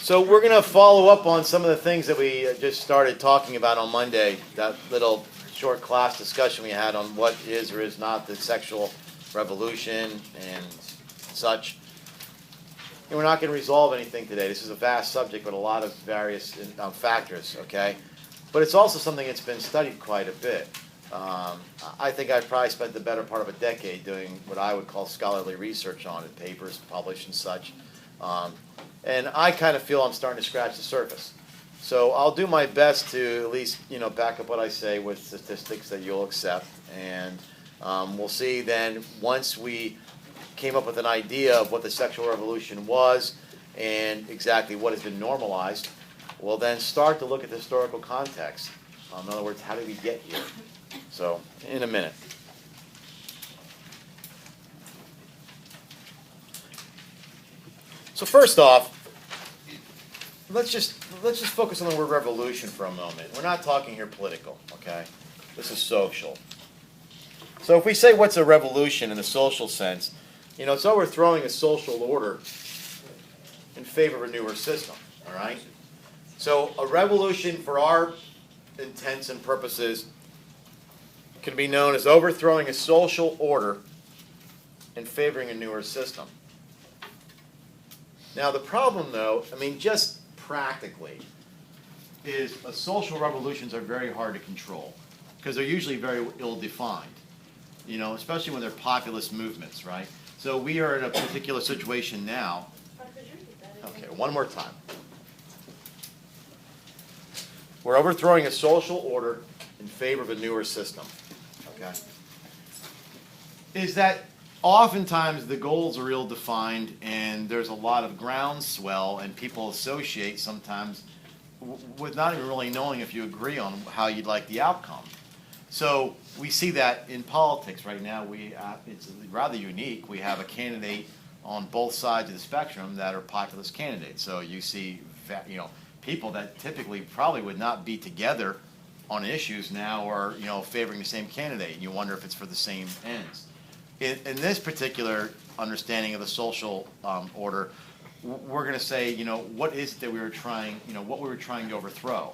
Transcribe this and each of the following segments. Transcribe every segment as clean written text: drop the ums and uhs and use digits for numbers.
So we're going to follow up on some of the things that we just started talking about on Monday, that little short class discussion we had on what is or is not the sexual revolution and such. And we're not going to resolve anything today. This is a vast subject with a lot of various factors, okay? But it's also something that's been studied quite a bit. I think I've probably spent the better part of a decade doing what I would call scholarly research on it, papers published and such. And I kind of feel I'm starting to scratch the surface. So I'll do my best to at least, back up what I say with statistics that you'll accept. And we'll see then, once we came up with an idea of what the sexual revolution was and exactly what has been normalized, we'll then start to look at the historical context. In other words, how did we get here? So, in a minute. So first off, let's just focus on the word revolution for a moment. We're not talking here political, okay? This is social. So if we say what's a revolution in the social sense, it's overthrowing a social order in favor of a newer system, all right? So a revolution for our intents and purposes can be known as overthrowing a social order and favoring a newer system. Now the problem though, just practically, is social revolutions are very hard to control because they're usually very ill-defined, especially when they're populist movements, right? So we are in a particular situation now. Okay, one more time. We're overthrowing a social order in favor of a newer system. Okay? Is that oftentimes the goals are ill-defined and there's a lot of groundswell and people associate sometimes with not even really knowing if you agree on how you'd like the outcome. So we see that in politics right now. It's rather unique. We have a candidate on both sides of the spectrum that are populist candidates. So you see, people that typically probably would not be together on issues now are, favoring the same candidate. And you wonder if it's for the same ends. In this particular understanding of the social order, we're going to say, what is it that we were trying, what we were trying to overthrow,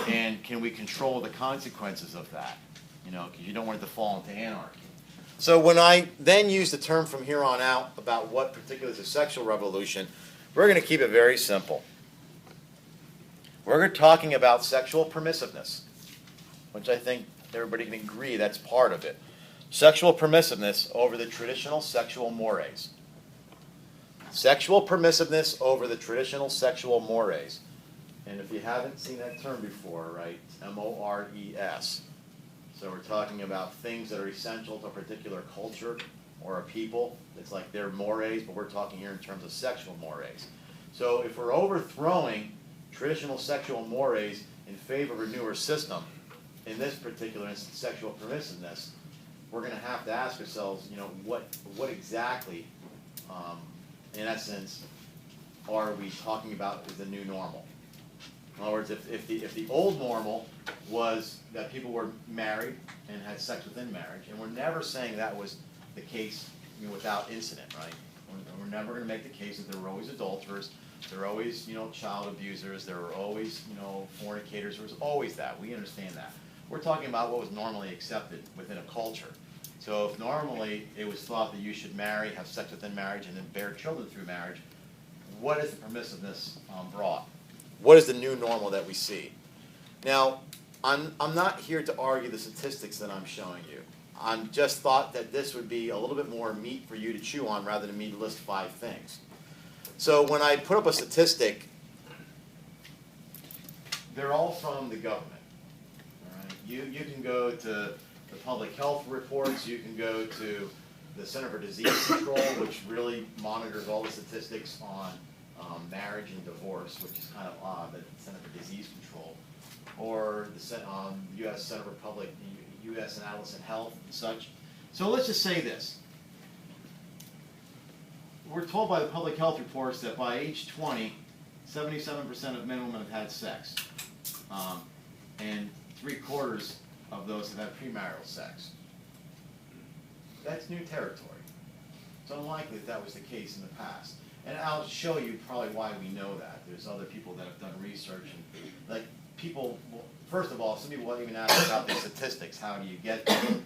and can we control the consequences of that? Because you don't want it to fall into anarchy. So when I then use the term from here on out about what particularly is a sexual revolution, we're going to keep it very simple. We're talking about sexual permissiveness, which I think everybody can agree that's part of it. Sexual permissiveness over the traditional sexual mores. Sexual permissiveness over the traditional sexual mores. And if you haven't seen that term before, right, M-O-R-E-S. So we're talking about things that are essential to a particular culture or a people. It's like their mores, but we're talking here in terms of sexual mores. So if we're overthrowing traditional sexual mores in favor of a newer system, in this particular instance, sexual permissiveness, we're going to have to ask ourselves, what exactly, in essence, are we talking about as the new normal? In other words, if the old normal was that people were married and had sex within marriage, and we're never saying that was the case without incident, right? We're never going to make the case that there were always adulterers, there were always child abusers, there were always fornicators. There was always that. We understand that. We're talking about what was normally accepted within a culture. So if normally it was thought that you should marry, have sex within marriage, and then bear children through marriage, what is the permissiveness brought? What is the new normal that we see? Now, I'm not here to argue the statistics that I'm showing you. I'm just thought that this would be a little bit more meat for you to chew on rather than me to list 5 things. So when I put up a statistic, they're all from the government. All right? You can go to the public health reports, you can go to the Center for Disease Control, which really monitors all the statistics on marriage and divorce, which is kind of odd, that Center for Disease Control, or the U.S. Center for Public, U.S. and Adolescent Health and such. So let's just say this. We're told by the public health reports that by age 20, 77% of men and women have had sex. And 3/4 of those have had premarital sex. That's new territory. It's unlikely that was the case in the past. And I'll show you probably why we know that. There's other people that have done research, and like people, well, first of all, some people won't even ask about the statistics. How do you get them?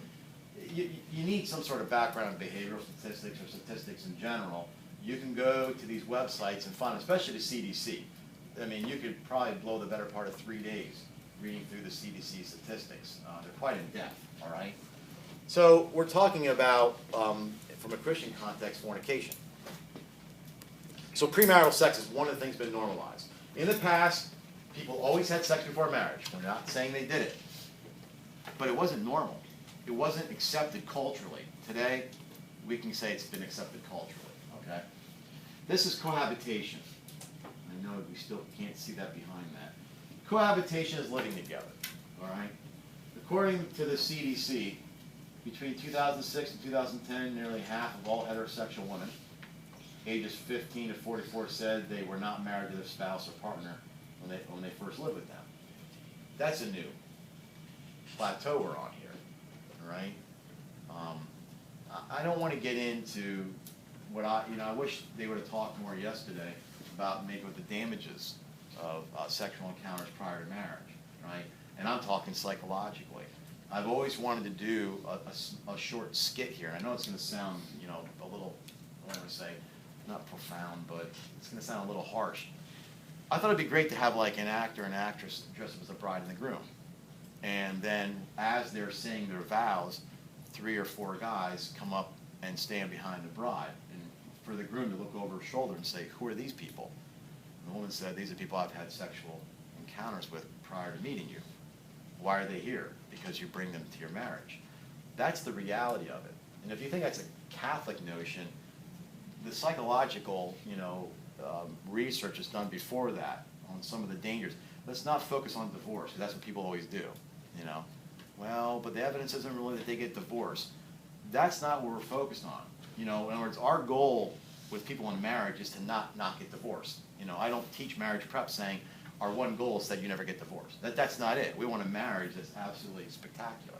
You need some sort of background in behavioral statistics or statistics in general. You can go to these websites and find, especially the CDC. I mean, you could probably blow the better part of 3 days reading through the CDC statistics. They're quite in depth, all right? So we're talking about, from a Christian context, fornication. So premarital sex is one of the things been normalized. In the past, people always had sex before marriage. We're not saying they did it. But it wasn't normal. It wasn't accepted culturally. Today, we can say it's been accepted culturally, okay? This is cohabitation. I know we still can't see that behind that. Cohabitation is living together, all right? According to the CDC, between 2006 and 2010, nearly half of all heterosexual women ages 15 to 44 said they were not married to their spouse or partner when they first lived with them. That's a new plateau we're on here, all right? I don't want to get into what I wish they would have talked more yesterday about maybe what the damages of sexual encounters prior to marriage, right? And I'm talking psychologically. I've always wanted to do a short skit here. I know it's going to sound, a little, I want to say, not profound, but it's going to sound a little harsh. I thought it'd be great to have like an actor and actress dressed up as the bride and the groom. And then as they're saying their vows, 3 or 4 guys come up and stand behind the bride. And for the groom to look over his shoulder and say, who are these people? And the woman said, these are people I've had sexual encounters with prior to meeting you. Why are they here? Because you bring them to your marriage. That's the reality of it. And if you think that's a Catholic notion, the psychological, research is done before that on some of the dangers. Let's not focus on divorce, because that's what people always do, Well, but the evidence isn't really that they get divorced. That's not what we're focused on. In other words, our goal with people in marriage is to not get divorced. I don't teach marriage prep saying our one goal is that you never get divorced. That's not it. We want a marriage that's absolutely spectacular.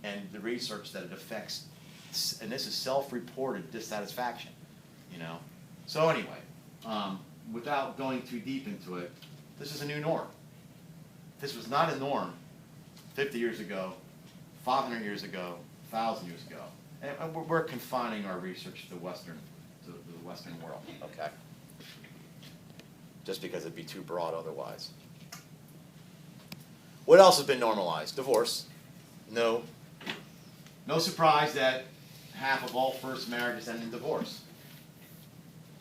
And the research that it affects, and this is self-reported dissatisfaction, So anyway, without going too deep into it, this is a new norm. This was not a norm 50 years ago, 500 years ago, 1,000 years ago. And we're confining our research to the Western world, okay? Just because it'd be too broad otherwise. What else has been normalized? Divorce. No surprise that half of all first marriages end in divorce.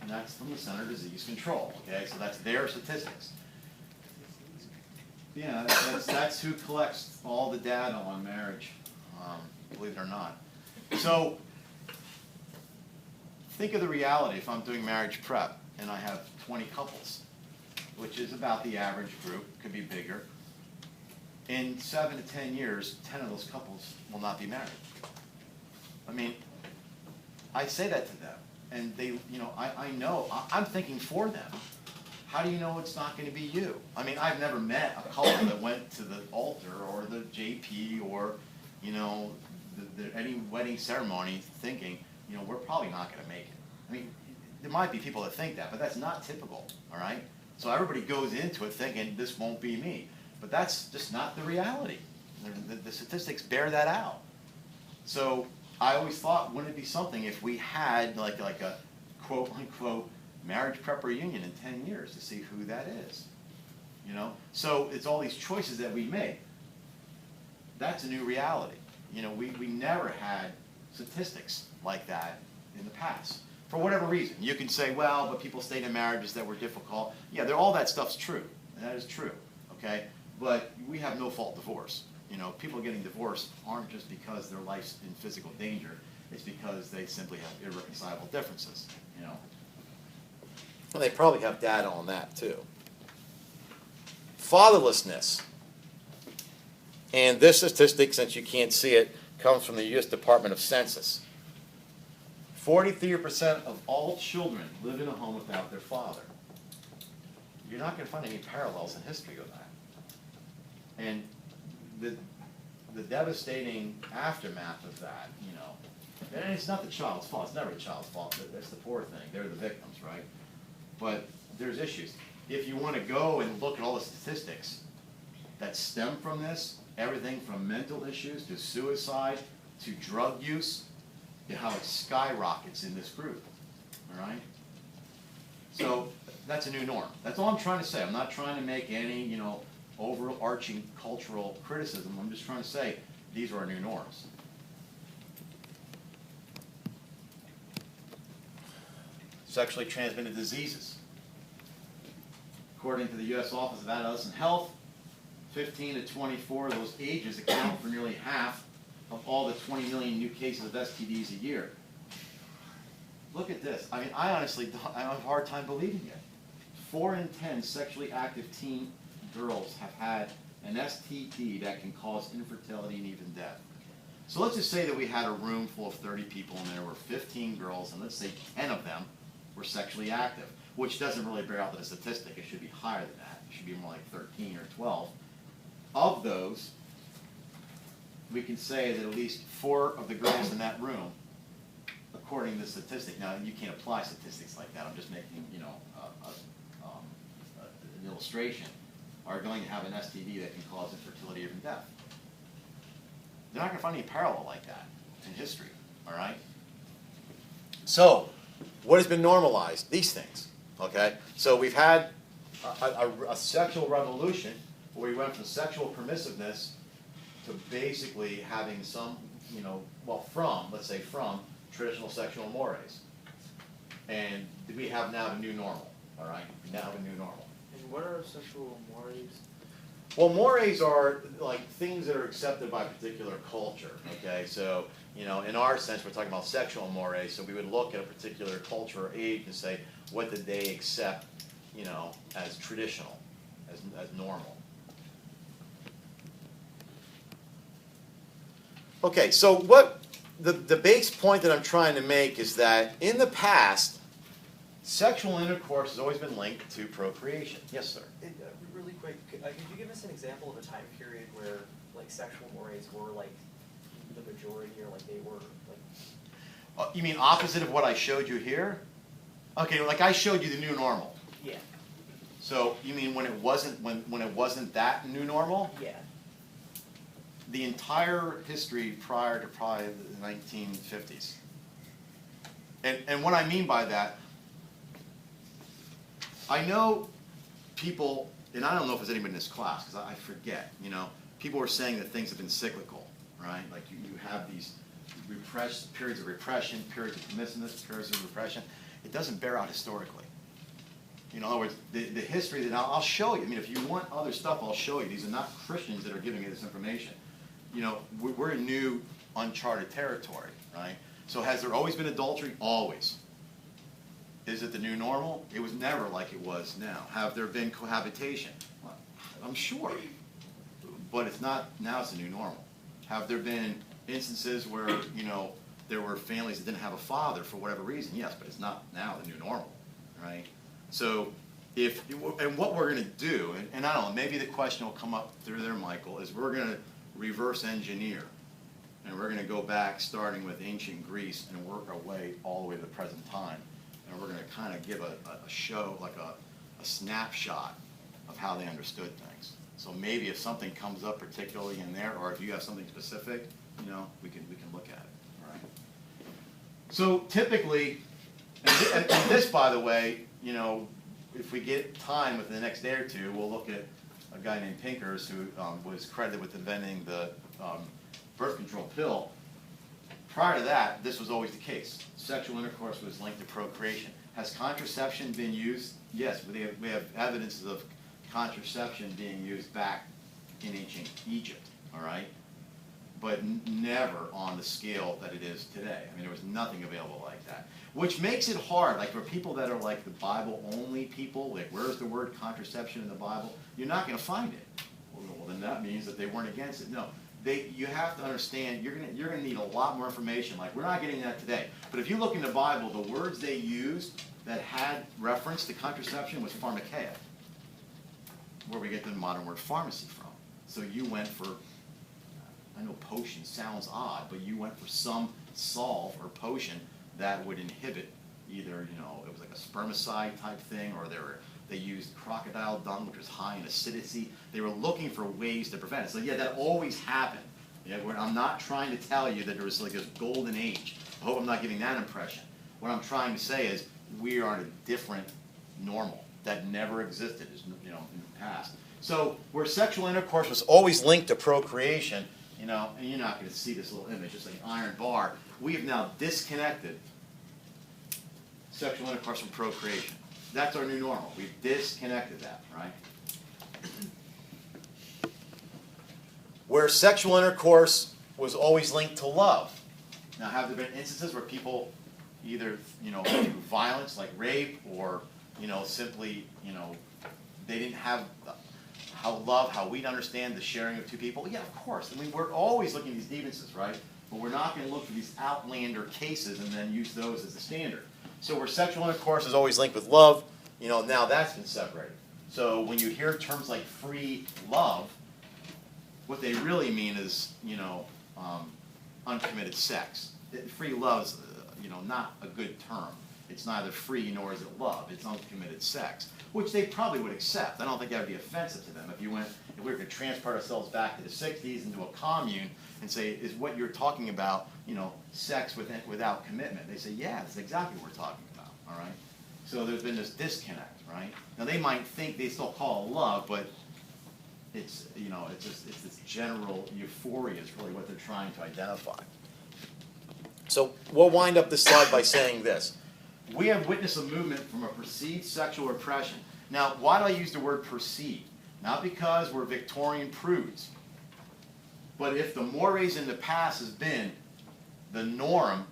And that's from the Center for Disease Control, okay? So that's their statistics. Yeah, that's who collects all the data on marriage, believe it or not. So think of the reality if I'm doing marriage prep and I have 20 couples, which is about the average group, could be bigger. In 7 to 10 years, 10 of those couples will not be married. I mean, I say that to them, and they, I know, I'm thinking for them. How do you know it's not going to be you? I mean, I've never met a couple that went to the altar or the JP or, any wedding ceremony thinking, we're probably not going to make it. I mean, there might be people that think that, but that's not typical, all right? So everybody goes into it thinking, this won't be me. But that's just not the reality. The statistics bear that out. So I always thought, wouldn't it be something if we had like a quote-unquote marriage prep reunion in 10 years to see who that is? So it's all these choices that we make. That's a new reality. We never had statistics like that in the past. For whatever reason. You can say, well, but people stayed in marriages that were difficult. Yeah, all that stuff's true. And that is true, okay? But we have no-fault divorce. People getting divorced aren't just because their life's in physical danger. It's because they simply have irreconcilable differences, Well, they probably have data on that, too. Fatherlessness. And this statistic, since you can't see it, comes from the U.S. Department of Census. 43% of all children live in a home without their father. You're not going to find any parallels in history of that. And the devastating aftermath of that, And it's not the child's fault. It's never the child's fault. That's the poor thing. They're the victims, right? But there's issues. If you want to go and look at all the statistics that stem from this, everything from mental issues to suicide to drug use, how it skyrockets in this group, all right? So that's a new norm. That's all I'm trying to say. I'm not trying to make any, overarching cultural criticism. I'm just trying to say these are our new norms. Sexually transmitted diseases. According to the U.S. Office of Adolescent Health, 15 to 24, those ages account for nearly half of all the 20 million new cases of STDs a year. Look at this. I mean, I honestly have a hard time believing it. 4 in 10 sexually active teen girls have had an STD that can cause infertility and even death. So let's just say that we had a room full of 30 people and there were 15 girls, and let's say 10 of them were sexually active, which doesn't really bear out the statistic. It should be higher than that. It should be more like 13 or 12. Of those, we can say that at least 4 of the girls in that room, according to the statistic, now you can't apply statistics like that, I'm just making, an illustration, are going to have an STD that can cause infertility or even death. They're not going to find any parallel like that in history, all right? So, what has been normalized? These things, okay? So we've had a sexual revolution where we went from sexual permissiveness to basically having some, let's say from traditional sexual mores. And we have now a new normal, all right? We now have a new normal. And what are sexual mores? Well, mores are like things that are accepted by a particular culture, okay? So, in our sense, we're talking about sexual mores, so we would look at a particular culture or age and say, what did they accept, as traditional, as normal. Okay, so what the base point that I'm trying to make is that in the past, sexual intercourse has always been linked to procreation. Yes, sir. Really quick, could you give us an example of a time period where sexual mores were the majority, or they were You mean opposite of what I showed you here? Okay, like I showed you the new normal. Yeah. So you mean when it wasn't that new normal? Yeah. The entire history prior to probably the 1950s. And what I mean by that, I know people, and I don't know if there's anybody in this class, because I forget, people are saying that things have been cyclical, right? Like you have these periods of repression, periods of permissiveness, periods of repression. It doesn't bear out historically. In other words, the history that I'll show you. I mean, if you want other stuff, I'll show you. These are not Christians that are giving you this information. We're in new, uncharted territory, right? So has there always been adultery? Always. Is it the new normal? It was never like it was now. Have there been cohabitation? Well, I'm sure. But it's not, now it's the new normal. Have there been instances where, there were families that didn't have a father for whatever reason? Yes, but it's not now the new normal, right? So and what we're going to do, and I don't know, maybe the question will come up through there, Michael, is we're going to reverse engineer. And we're going to go back starting with ancient Greece and work our way all the way to the present time. And we're going to kind of give a show, like a snapshot of how they understood things. So maybe if something comes up particularly in there, or if you have something specific, we can look at it. All right. So typically, and this, by the way, if we get time within the next day or two, we'll look at a guy named Pinkers who was credited with inventing the birth control pill. Prior to that, this was always the case. Sexual intercourse was linked to procreation. Has contraception been used? Yes, we have evidence of contraception being used back in ancient Egypt, all right? But never on the scale that it is today. I mean, there was nothing available like that. Which makes it hard, like for people that are like the Bible-only people, like where's the word contraception in the Bible? You're not going to find it. Well, then that means that they weren't against it. No. You have to understand, you're gonna need a lot more information. Like, we're not getting that today. But if you look in the Bible, the words they used that had reference to contraception was pharmakeia, where we get the modern word pharmacy from. So you went for, I know potion sounds odd, but you went for some solve or potion that would inhibit either, it was like a spermicide type thing, or they used crocodile dung, which was high in acidity. They were looking for ways to prevent it. So yeah, that always happened. Yeah, I'm not trying to tell you that there was like this golden age. I hope I'm not giving that impression. What I'm trying to say is we are in a different normal that never existed, in the past. So where sexual intercourse was always linked to procreation, and you're not going to see this little image, it's like an iron bar. We have now disconnected sexual intercourse from procreation. That's our new normal. We've disconnected that, right? Where sexual intercourse was always linked to love. Now, have there been instances where people either, through violence like rape, or, simply, they didn't have how we'd understand the sharing of two people? Yeah, of course. I mean, we're always looking at these grievances, right? But we're not going to look for these outlander cases and then use those as the standard. So where sexual intercourse is always linked with love, now that's been separated. So when you hear terms like free love, what they really mean is, uncommitted sex. Free love's, not a good term. It's neither free nor is it love. It's uncommitted sex, which they probably would accept. I don't think that would be offensive to them. If we were to transport ourselves back to the 60s into a commune and say, is what you're talking about, sex without commitment? They say, yeah, that's exactly what we're talking about, all right? So there's been this disconnect, right? Now they might think they still call it love, but it's, it's this general euphoria is really what they're trying to identify. So we'll wind up this slide by saying this. We have witnessed a movement from a perceived sexual repression. Now, why do I use the word perceived? Not because we're Victorian prudes, but if the mores in the past has been the norm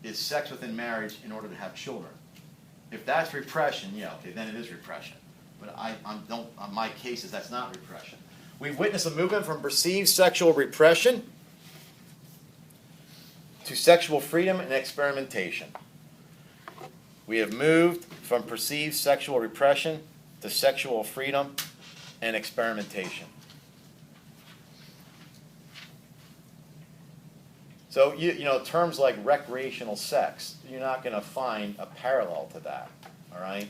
is sex within marriage in order to have children. If that's repression, yeah, okay, then it is repression. But on my cases, that's not repression. We've witnessed a movement from perceived sexual repression to sexual freedom and experimentation. We have moved from perceived sexual repression to sexual freedom and experimentation. So, terms like recreational sex, you're not going to find a parallel to that, all right?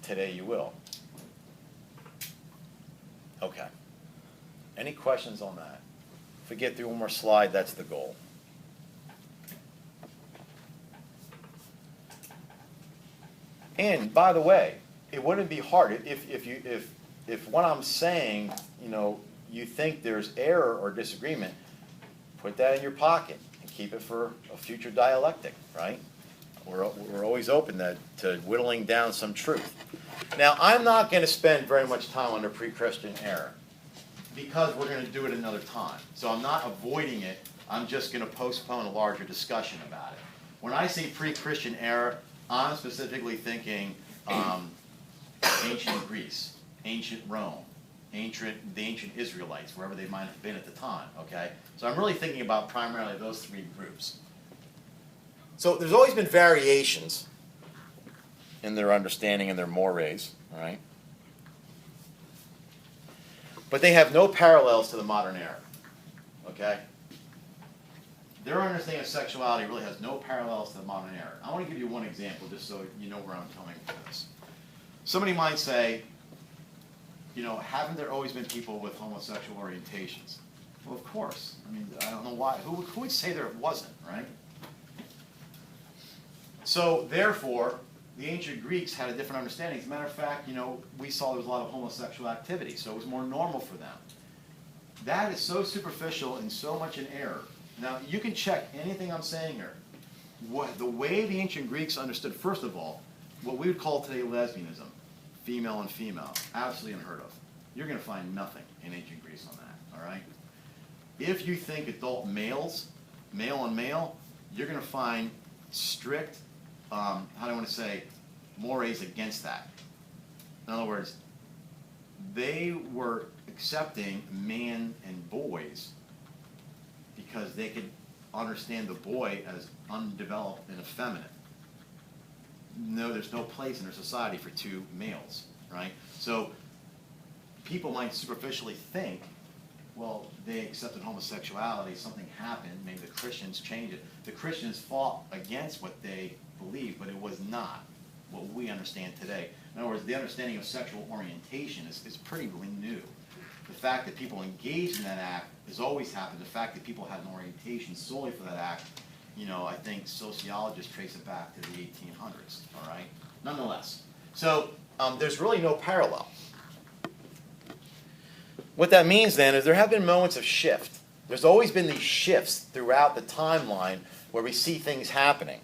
Today you will. Okay. Any questions on that? If we get through one more slide, that's the goal. And by the way, it wouldn't be hard if what I'm saying, you think there's error or disagreement, put that in your pocket and keep it for a future dialectic, right? We're always open to whittling down some truth. Now, I'm not going to spend very much time on the PreChristian Era because we're going to do it another time. So I'm not avoiding it. I'm just going to postpone a larger discussion about it. When I say PreChristian Era, I'm specifically thinking ancient Greece, ancient Rome, the ancient Israelites, wherever they might have been at the time, okay? So I'm really thinking about primarily those three groups. So there's always been variations in their understanding and their mores, all right? But they have no parallels to the modern era, okay? Their understanding of sexuality really has no parallels to the modern era. I want to give you one example just so you know where I'm coming with this. Somebody might say, haven't there always been people with homosexual orientations? Well, of course. I mean, I don't know why. Who would say there wasn't, right? So, therefore, the ancient Greeks had a different understanding. As a matter of fact, we saw there was a lot of homosexual activity, so it was more normal for them. That is so superficial and so much in error. Now, you can check anything I'm saying here. The way the ancient Greeks understood, first of all, what we would call today lesbianism, female and female, absolutely unheard of. You're going to find nothing in ancient Greece on that, all right? If you think adult males, male on male, you're going to find strict, how do I want to say, mores against that. In other words, they were accepting man and boys because they could understand the boy as undeveloped and effeminate. No, there's no place in their society for two males, right? So people might superficially think well, they accepted homosexuality, something happened, maybe the Christians changed it. The Christians fought against what they believed, but it was not what we understand today. In other words, the understanding of sexual orientation is pretty new. The fact that people engaged in that act has always happened. The fact that people had an orientation solely for that act, I think sociologists trace it back to the 1800s, all right? Nonetheless. So there's really no parallel. What that means then is there have been moments of shift. There's always been these shifts throughout the timeline where we see things happening,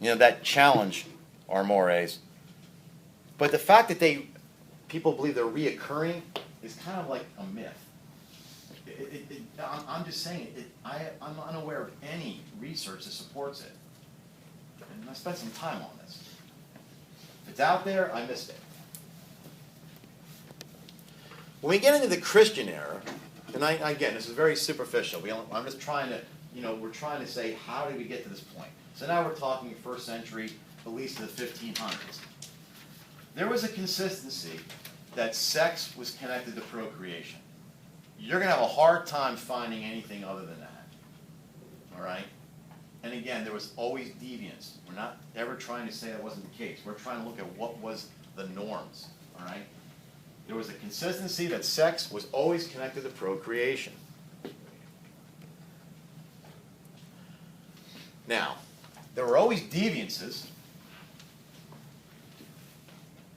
that challenge our mores. But the fact that people believe they're reoccurring is kind of like a myth. I'm just saying, I'm unaware of any research that supports it. And I spent some time on this. If it's out there, I missed it. When we get into the Christian era, and again, this is very superficial. I'm just trying to, we're trying to say, how did we get to this point? So now we're talking first century, at least to the 1500s. There was a consistency that sex was connected to procreation. You're going to have a hard time finding anything other than that. All right? And again, there was always deviance. We're not ever trying to say that wasn't the case. We're trying to look at what was the norms. All right? There was a consistency that sex was always connected to procreation. Now, there were always deviances,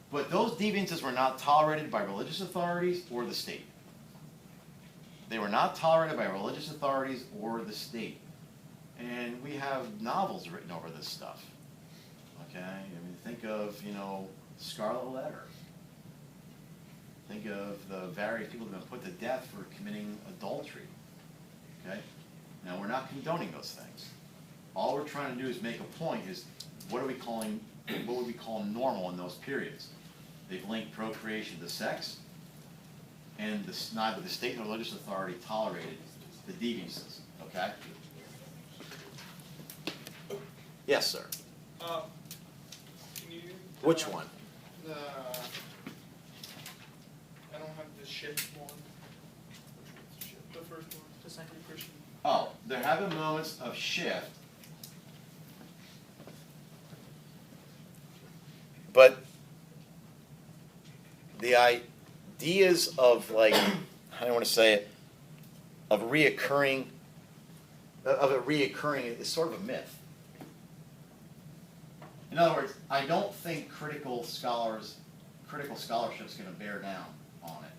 but those deviances were not tolerated by religious authorities or the state. They were not tolerated by religious authorities or the state. And we have novels written over this stuff. Okay? I mean, think of, Scarlet Letter. Think of the various people that have been put to death for committing adultery. Okay? Now, we're not condoning those things. All we're trying to do is make a point is, what would we call normal in those periods? They've linked procreation to sex, and neither the state nor religious authority tolerated the deviances. Okay? Yes, sir. Can you? Which one? I don't have the shift one. Which one's the shift? The first one, the second Christian. Oh, there have been moments of shift, but the ideas of, like, I don't want to say it, of it reoccurring is sort of a myth. In other words, I don't think critical scholarship is going to bear down on it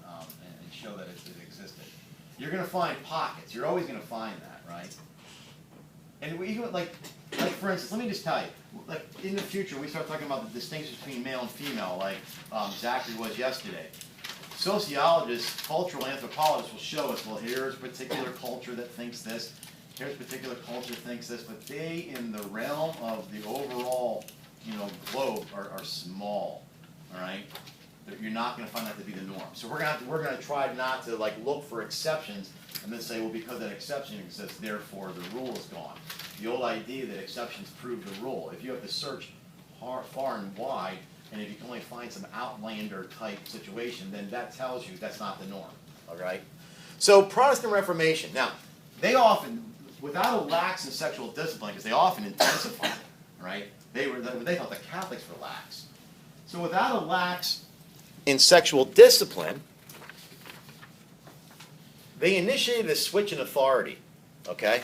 and show that it existed. You're going to find pockets. You're always going to find that, right? And even like for instance, let me just tell you, like in the future, we start talking about the distinction between male and female, like Zachary was yesterday. Sociologists, cultural anthropologists will show us, well, here's a particular culture that thinks this, here's a particular culture that thinks this, but they, in the realm of the overall, globe, are small. All right, you're not going to find that to be the norm. So we're going to try not to look for exceptions and then say, well, because that exception exists, therefore the rule is gone. The old idea that exceptions prove the rule. If you have to search far and wide, and if you can only find some outlander type situation, then that tells you that's not the norm. All right. So Protestant Reformation. Now, they often, without a lax in sexual discipline, because they often intensified it, right? They thought the Catholics were lax. So without a lax in sexual discipline, they initiated a switch in authority, okay?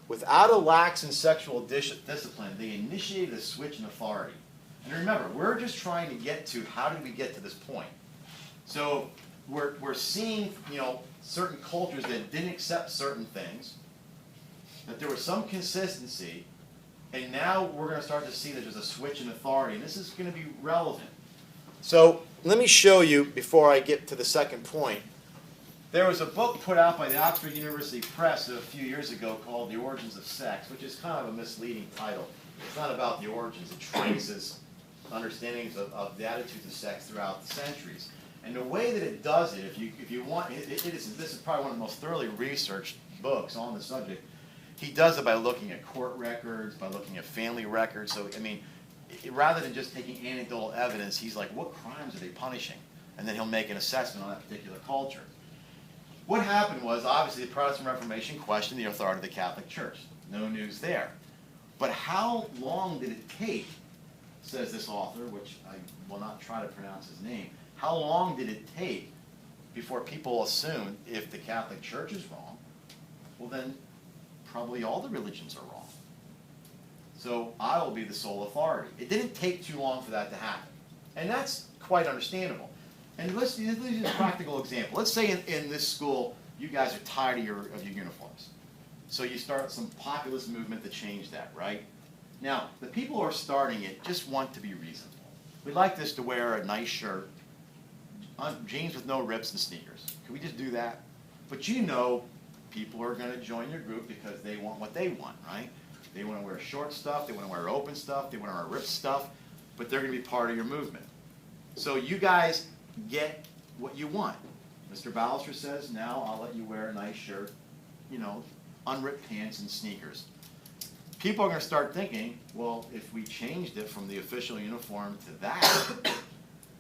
Without a lax in sexual discipline, they initiated a switch in authority. And remember, we're just trying to get to how did we get to this point. So we're seeing, certain cultures that didn't accept certain things, that there was some consistency, and now we're going to start to see that there's a switch in authority, and this is going to be relevant. So let me show you, before I get to the second point, there was a book put out by the Oxford University Press a few years ago called The Origins of Sex, which is kind of a misleading title. It's not about the origins. It traces understandings of the attitudes of sex throughout the centuries. And the way that it does it, if you want, this is probably one of the most thoroughly researched books on the subject. He does it by looking at court records, by looking at family records. So, I mean, rather than just taking anecdotal evidence, he's like, what crimes are they punishing? And then he'll make an assessment on that particular culture. what happened was, obviously, the Protestant Reformation questioned the authority of the Catholic Church. No news there. But how long did it take, says this author, which I will not try to pronounce his name, how long did it take before people assumed if the Catholic Church is wrong, well then probably all the religions are wrong. So I will be the sole authority. It didn't take too long for that to happen. And that's quite understandable. And let's use a practical example. Let's say in this school, you guys are tired of your uniforms. So you start some populist movement to change that, right? Now, the people who are starting it just want to be reasonable. We'd like this to wear a nice shirt, jeans with no rips and sneakers. Can we just do that? But you know people are going to join your group because they want what they want, right? They want to wear short stuff, they want to wear open stuff, they want to wear ripped stuff, but they're going to be part of your movement. So you guys get what you want. Mr. Ballister says, now I'll let you wear a nice shirt, you know, unripped pants and sneakers. People are going to start thinking, well, if we changed it from the official uniform to that,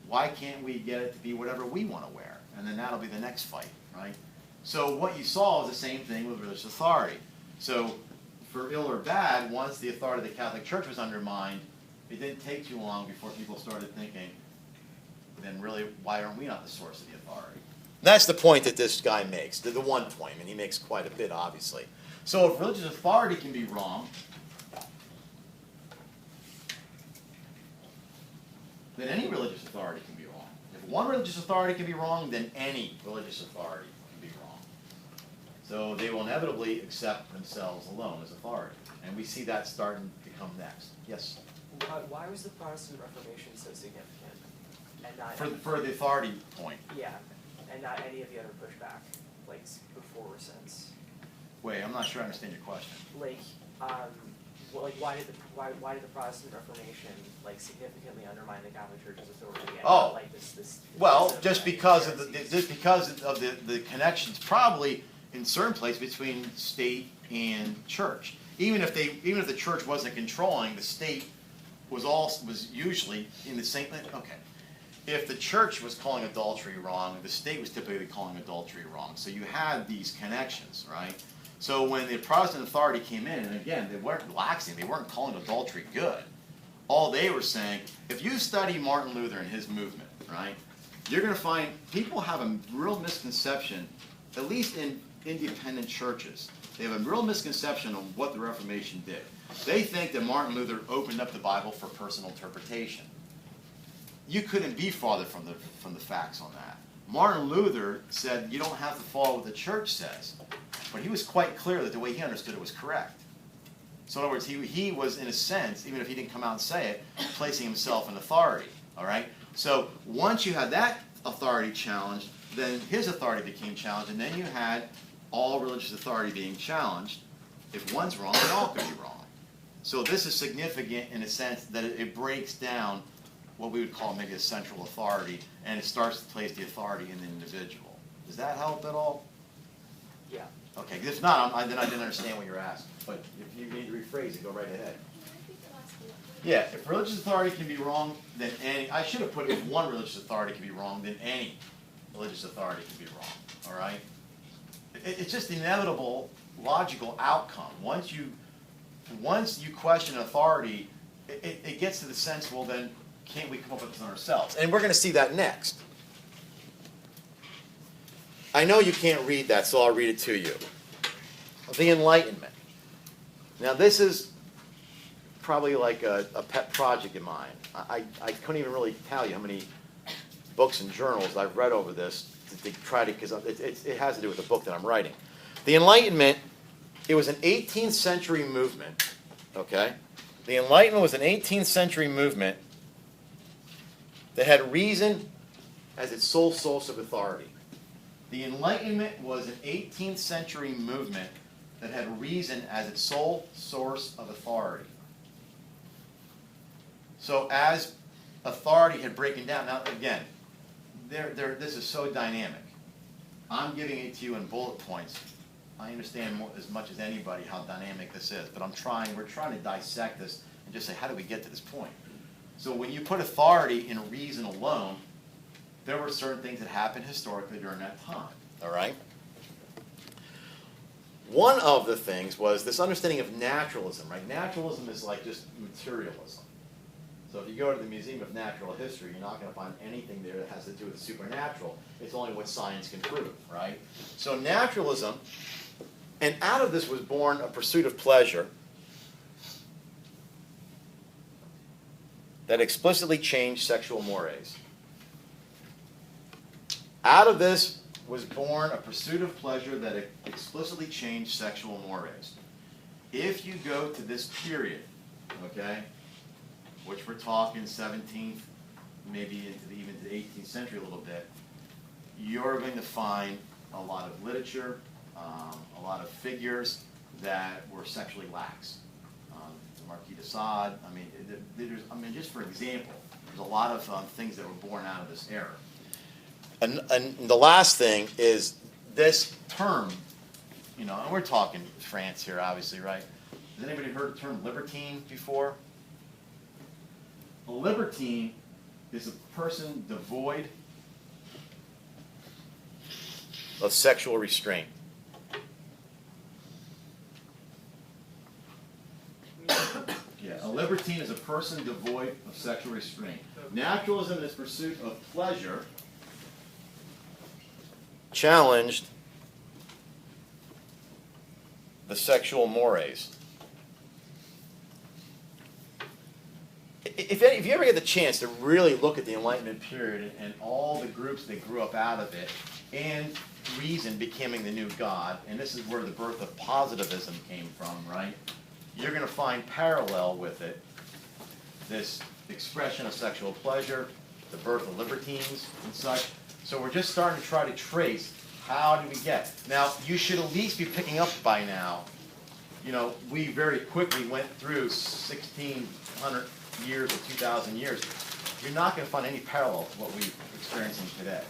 why can't we get it to be whatever we want to wear? And then that'll be the next fight, right? So what you saw is the same thing with religious authority. So for ill or bad, once the authority of the Catholic Church was undermined, it didn't take too long before people started thinking, then really, why aren't we not the source of the authority? That's the point that this guy makes, the one point, and he makes quite a bit, obviously. So if religious authority can be wrong, then any religious authority can be wrong. If one religious authority can be wrong, then any religious authority can be wrong. So they will inevitably accept themselves alone as authority. And we see that starting to come next. Yes? Why was the Protestant Reformation so significant? And not For the authority point. Yeah, and not any of the other pushback, like before or since. Wait, I'm not sure I understand your question. Like, well, like why did the Protestant Reformation like significantly undermine the Catholic Church's authority? And Oh, not, like this well, just because of the connections, probably in certain places between state and church. Even if the church wasn't controlling, the state was usually in the same. Okay. If the church was calling adultery wrong, the state was typically calling adultery wrong. So you had these connections, right? So when the Protestant authority came in, and again, they weren't relaxing, they weren't calling adultery good. All they were saying, if you study Martin Luther and his movement, right, you're going to find people have a real misconception, at least in independent churches. They have a real misconception of what the Reformation did. They think that Martin Luther opened up the Bible for personal interpretation. You couldn't be farther from the facts on that. Martin Luther said you don't have to follow what the church says, but he was quite clear that the way he understood it was correct. So in other words, he was, in a sense, even if he didn't come out and say it, placing himself in authority. All right. So once you had that authority challenged, then his authority became challenged, and then you had all religious authority being challenged. If one's wrong, then all could be wrong. So this is significant in a sense that it breaks down what we would call maybe a central authority, and it starts to place the authority in the individual. Does that help at all? Yeah. Okay, if not, then I didn't understand what you're asking. But if you need to rephrase it, go right ahead. Yeah, if religious authority can be wrong, then I should have put if one religious authority can be wrong, then any religious authority can be wrong. All right? It's just the inevitable, logical outcome. Once you question authority, it gets to the sense, well then, can't we come up with this on ourselves? And we're going to see that next. I know you can't read that, so I'll read it to you. The Enlightenment. Now this is probably like a pet project of mine. I couldn't even really tell you how many books and journals I've read over this to try to, because it has to do with the book that I'm writing. The Enlightenment, it was an 18th century movement, okay? The Enlightenment was an 18th century movement that had reason as its sole source of authority. The Enlightenment was an 18th century movement that had reason as its sole source of authority. So as authority had broken down, now again, this is so dynamic. I'm giving it to you in bullet points. I understand as much as anybody how dynamic this is, but we're trying to dissect this and just say, how do we get to this point? So when you put authority in reason alone, there were certain things that happened historically during that time, all right? one of the things was this understanding of naturalism, right? Naturalism is like just materialism. So if you go to the Museum of Natural History, you're not going to find anything there that has to do with the supernatural. It's only what science can prove, right? So naturalism, and out of this was born a pursuit of pleasure that explicitly changed sexual mores. Out of this was born a pursuit of pleasure that explicitly changed sexual mores. If you go to this period, okay, which we're talking 17th, maybe even to the 18th century a little bit, you're going to find a lot of literature, a lot of figures that were sexually lax. The Marquis de Sade, just for example, there's a lot of things that were born out of this era. And the last thing is this term, and we're talking France here, obviously, right? Has anybody heard the term libertine before? A libertine is a person devoid of sexual restraint. Yeah, a libertine is a person devoid of sexual restraint. Naturalism in its pursuit of pleasure challenged the sexual mores. If you ever get the chance to really look at the Enlightenment period and all the groups that grew up out of it, and reason becoming the new God, and this is where the birth of positivism came from, right? You're going to find parallel with it, this expression of sexual pleasure, the birth of libertines and such. So we're just starting to try to trace how did we get. Now, you should at least be picking up by now. We very quickly went through 1,600 years or 2,000 years. You're not going to find any parallel to what we're experiencing today.